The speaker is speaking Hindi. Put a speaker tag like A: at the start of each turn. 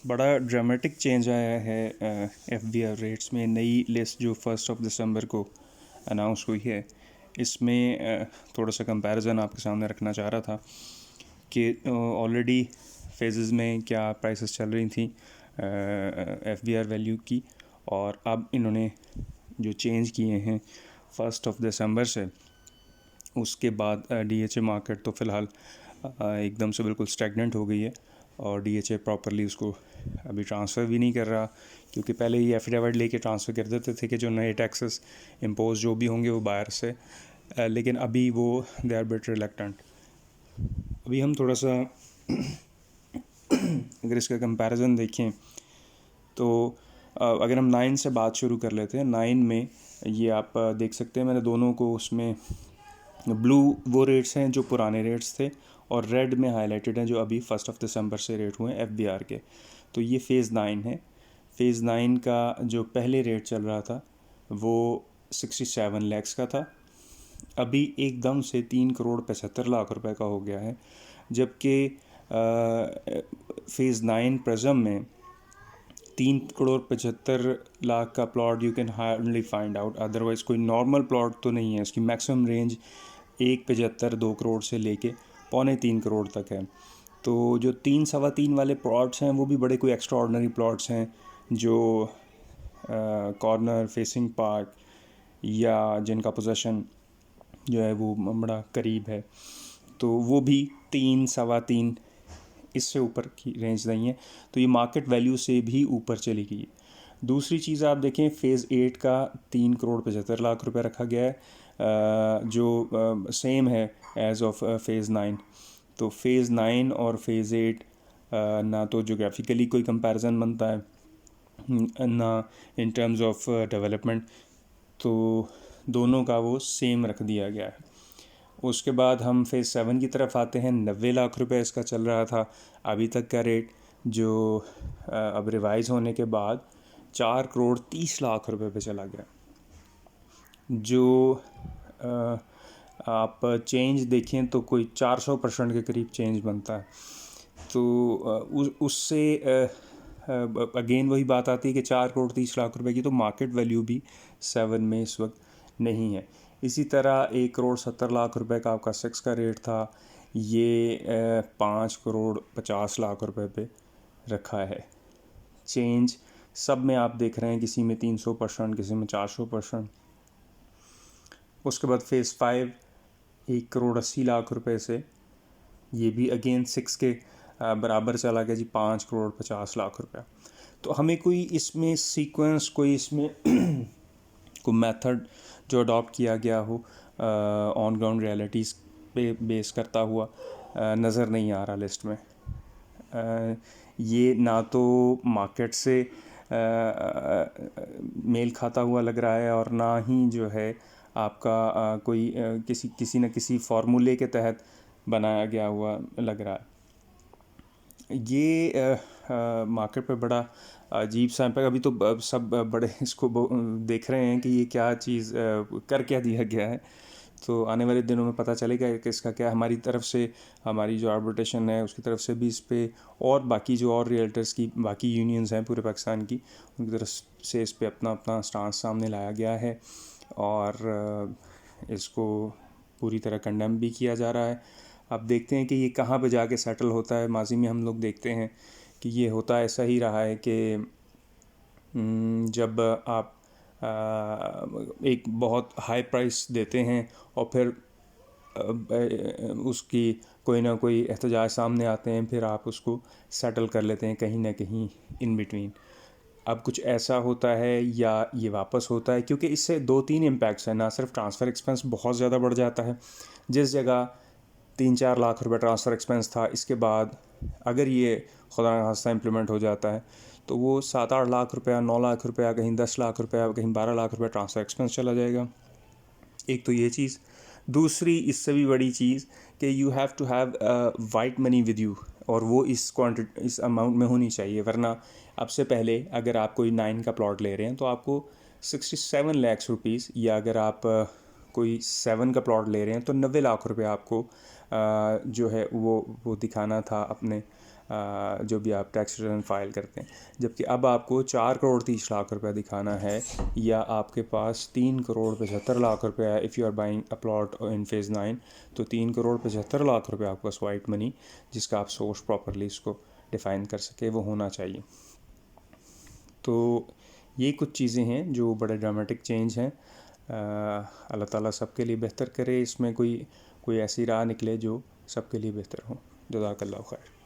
A: बड़ा ड्रामेटिक चेंज आया है एफबीआर रेट्स में। नई लिस्ट जो 1 दिसंबर को अनाउंस हुई है, इसमें थोड़ा सा कंपैरिजन आपके सामने रखना चाह रहा था कि ऑलरेडी फेजेस में क्या प्राइसेस चल रही थी एफबीआर वैल्यू की, और अब इन्होंने जो चेंज किए हैं 1 दिसंबर से, उसके बाद डीएचए मार्केट तो फ़िलहाल एकदम से बिल्कुल स्टैग्नेंट हो गई है, और डीएचए प्रॉपरली उसको अभी ट्रांसफ़र भी नहीं कर रहा, क्योंकि पहले ही एफिडेविट लेके ट्रांसफ़र कर देते थे कि जो नए टैक्सेस इम्पोज जो भी होंगे वो बाहर से, लेकिन अभी वो दे आर बिट रिलक्टेंट। अभी हम थोड़ा सा अगर इसका कंपैरिजन देखें तो अगर हम 9 से बात शुरू कर लेते हैं, 9 में ये आप देख सकते हैं, मैंने दोनों को उसमें ब्लू वो रेट्स हैं जो पुराने रेट्स थे, और रेड में हाईलाइटेड हैं जो अभी 1 दिसंबर से रेट हुए हैं एफबीआर के। तो ये फ़ेज़ 9 है। फ़ेज़ 9 का जो पहले रेट चल रहा था वो 67 लैक्स का था, अभी एकदम से 3 करोड़ 75 लाख रुपए का हो गया है, जबकि फ़ेज़ 9 प्रेज़म में 3 करोड़ 75 लाख का plot you can hardly find out, otherwise कोई नॉर्मल प्लॉट तो नहीं है। इसकी मैक्सिमम रेंज 1.75-2 करोड़ से लेके 2.25-3 करोड़ तक है। तो जो 3-3.25 वाले प्लॉट्स हैं वो भी बड़े कोई एक्स्ट्रा ऑर्डनरी प्लॉट्स हैं, जो कॉर्नर फेसिंग पार्क या जिनका पोजेसन जो है वो बड़ा करीब है, तो वो भी 3-3.25 इससे ऊपर की रेंज नहीं है। तो ये मार्केट वैल्यू से भी ऊपर चली गई है। दूसरी चीज़ आप देखें, फ़ेज़ 8 का 3 करोड़ 75 लाख रुपए रखा गया है, जो सेम है एज ऑफ फ़ेज़ 9। तो फ़ेज़ 9 और फ़ेज़ 8 ना तो जोग्राफिकली कोई कंपैरिजन बनता है, ना इन टर्म्स ऑफ डेवलपमेंट, तो दोनों का वो सेम रख दिया गया है। उसके बाद हम फ़ेज़ 7 की तरफ आते हैं। 90 लाख रुपए इसका चल रहा था अभी तक का रेट, जो अब रिवाइज़ होने के बाद 4 करोड़ 30 लाख रुपए पे चला गया। जो आप चेंज देखें तो कोई 400% के करीब चेंज बनता है। तो उससे अगेन वही बात आती है कि 4 करोड़ 30 लाख रुपए की तो मार्केट वैल्यू भी 7 में इस वक्त नहीं है। इसी तरह 1 करोड़ 70 लाख रुपए का आपका 6 का रेट था, ये 5 करोड़ 50 लाख रुपए पे रखा है। चेंज सब में आप देख रहे हैं, किसी में 300%, किसी में 400%। उसके बाद फ़ेज़ 5 1 करोड़ 80 लाख रुपए से, ये भी अगेन 6 के बराबर चला गया जी, 5 करोड़ 50 लाख रुपया। तो हमें कोई इसमें सीक्वेंस, कोई इसमें कोई मेथड जो अडॉप्ट किया गया हो ऑन ग्राउंड रियलिटीज़ पे बेस करता हुआ नज़र नहीं आ रहा लिस्ट में। ये ना तो मार्केट से मेल खाता हुआ लग रहा है, और ना ही जो है आपका कोई किसी न किसी फार्मूले के तहत बनाया गया हुआ लग रहा है। ये मार्केट पे बड़ा अजीब सा इम्पैक्ट, अभी तो सब बड़े इसको देख रहे हैं कि ये क्या चीज़ कर क्या दिया गया है। तो आने वाले दिनों में पता चलेगा कि इसका क्या, हमारी तरफ से, हमारी जो आर्बिट्रेशन है उसकी तरफ से भी इस पे, और बाकी जो और रियल्टर्स की बाकी यूनियंस हैं पूरे पाकिस्तान की, उनकी तरफ से इस पे अपना अपना स्टांस सामने लाया गया है, और इसको पूरी तरह कंडेम भी किया जा रहा है। अब देखते हैं कि ये कहाँ पे जाके सेटल होता है। माजी में हम लोग देखते हैं कि ये होता ऐसा ही रहा है कि जब आप एक बहुत हाई प्राइस देते हैं और फिर उसकी कोई ना कोई एहतजाज सामने आते हैं, फिर आप उसको सेटल कर लेते हैं कहीं ना कहीं इन बिटवीन। अब कुछ ऐसा होता है या ये वापस होता है, क्योंकि इससे 2-3 इम्पैक्ट्स हैं। ना सिर्फ ट्रांसफ़र एक्सपेंस बहुत ज़्यादा बढ़ जाता है, जिस जगह 3-4 लाख रुपए ट्रांसफ़र एक्सपेंस था, इसके बाद अगर ये खुदा न खास्ता इम्प्लीमेंट हो जाता है तो वो 7-8 लाख रुपया, 9 लाख रुपया, कहीं 10 लाख रुपया, कहीं 12 लाख रुपया ट्रांसफ़र एक्सपेंस चला जाएगा। एक तो ये चीज़। दूसरी इससे भी बड़ी चीज़ कि you have to have white money with you, और वो इस अमाउंट में होनी चाहिए, वरना अब से पहले अगर आप कोई 9 का प्लॉट ले रहे हैं तो आपको 67 लाख रुपीज़, या अगर आप कोई 7 का प्लॉट ले रहे हैं तो 90 लाख रुपये आपको जो है वो दिखाना था अपने जो भी आप टैक्स रिटर्न फाइल करते हैं। जबकि अब आपको 4 करोड़ 30 लाख रुपया दिखाना है, या आपके पास 3 करोड़ 75 लाख रुपया है if you are buying a plot in phase 9, तो 3 करोड़ 75 लाख रुपया आपके पास वाइट मनी, जिसका आप सोर्स प्रॉपरली इसको डिफ़ाइन कर सके, वो होना चाहिए। तो ये कुछ चीज़ें हैं जो बड़े ड्रामेटिक चेंज हैं। अल्लाह ताला सबके लिए बेहतर करे, इसमें कोई ऐसी राह निकले जो सबके लिए बेहतर हो। जज़ाकल्लाह खैर।